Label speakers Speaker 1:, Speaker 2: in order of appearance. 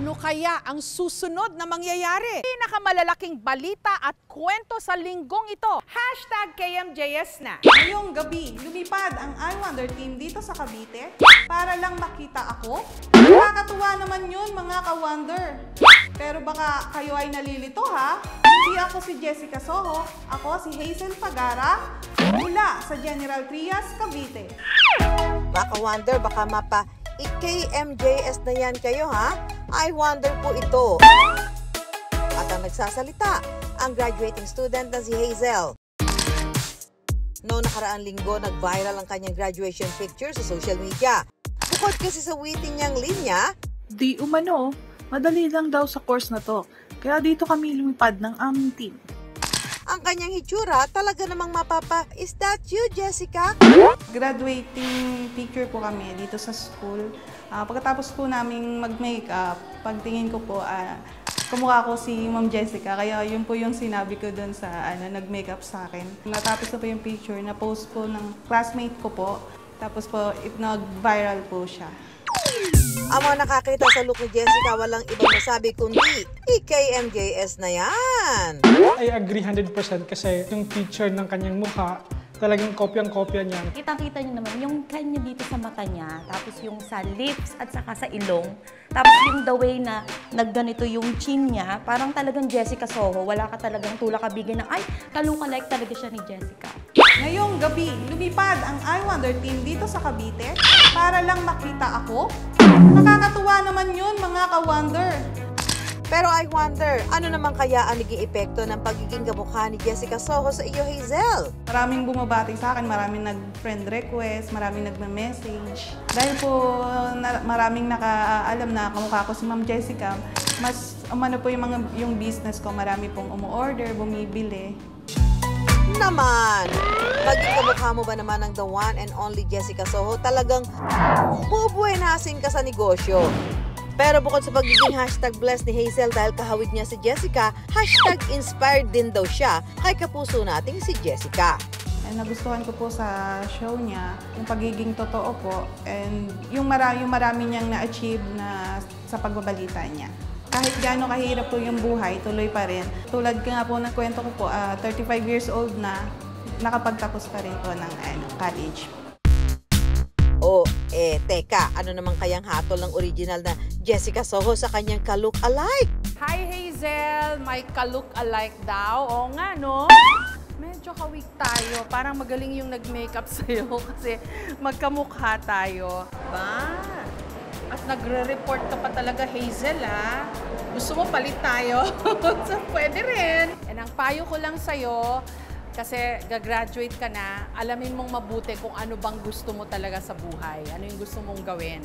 Speaker 1: Ano kaya ang susunod na mangyayari? Pinakamalalaking balita at kwento sa linggong ito. #KMJS na.
Speaker 2: Ngayong gabi, lumipad ang I Wonder team dito sa Cavite para lang makita ako. Nakakatuwa naman yun mga ka-wonder. Pero baka kayo ay nalilito ha? Hindi ako si Jessica Soho, ako si Hazel Pagara mula sa General Trias, Cavite.
Speaker 3: Baka wonder, baka mapa KMJS na yan kayo ha? I wonder po ito. At ang nagsasalita, ang graduating student na si Hazel. Noong nakaraang linggo, nag-viral ang kanyang graduation picture sa social media. Bukod kasi sa witty niyang linya,
Speaker 4: Di umano, madali lang daw sa course na to. Kaya dito kami lumipad ng aming team.
Speaker 3: ang kanyang hitsura talaga namang mapapa, is that you, Jessica?
Speaker 2: Graduating picture po kami dito sa school. Pagkatapos po naming mag-makeup, pagtingin ko po, kamukha ko si Ma'am Jessica, kaya yun po yung sinabi ko dun sa nag-makeup sa akin. Natapos na po yung picture, na-post po ng classmate ko po, tapos po nag-viral po siya.
Speaker 3: Ang mga nakakita sa look ni Jessica, walang ibang masabi kundi KMJS na yan.
Speaker 5: I agree 100% kasi yung picture ng kanyang mukha, talagang kopyang-kopya niya.
Speaker 6: Kitang-kita niyo naman yung kanya dito sa mata niya, tapos yung sa lips at saka sa ilong, tapos yung the way na nagganito yung chin niya, parang talagang Jessica Soho, wala ka talagang tulak-kabigin na, ay, kaluka-like talaga siya ni Jessica.
Speaker 2: Ngayong gabi, lumipad ang I Wonder team dito sa Cavite para lang makita ako. Nakakatuwa naman yun mga ka-wonder.
Speaker 3: Pero I wonder, ano naman kaya ang naging epekto ng pagiging kamukha ni Jessica Soho sa iyo, Hazel?
Speaker 2: Maraming bumabati sa akin, maraming nag-friend request, maraming nagme-message. Dahil po maraming nakaalam na kamukha ko si Ma'am Jessica, mas umano po yung business ko, marami pong umu-order, bumibili.
Speaker 3: Naman! Maging kamukha mo ba naman ng the one and only Jessica Soho, talagang bubuenasin ka sa negosyo. Pero bukod sa pagiging #blessed ni Hazel dahil kahawig niya si Jessica, #inspired din daw siya kay kapuso nating si Jessica.
Speaker 2: Nagustuhan ko po sa show niya, yung pagiging totoo po, and yung marami niyang na-achieve na sa pagbabalita niya. Kahit gaano kahirap po yung buhay, tuloy pa rin. Tulad nga po ng kwento ko po, 35 years old na, nakapagtapos pa rin po ng college.
Speaker 3: Teka, ano naman kayang hatol ng original na Jessica Soho sa kanyang ka-look-alike?
Speaker 1: Hi Hazel, may ka-look-alike daw. Oo nga, no? Medyo kawig tayo. Parang magaling yung nag-makeup sa'yo kasi magkamukha tayo. Ba? At nagre-report ka pa talaga, Hazel, ha? Gusto mo palit tayo? So, pwede rin. And ang payo ko lang sa'yo, kasi gagraduate ka na, alamin mong mabuti kung ano bang gusto mo talaga sa buhay. Ano yung gusto mong gawin.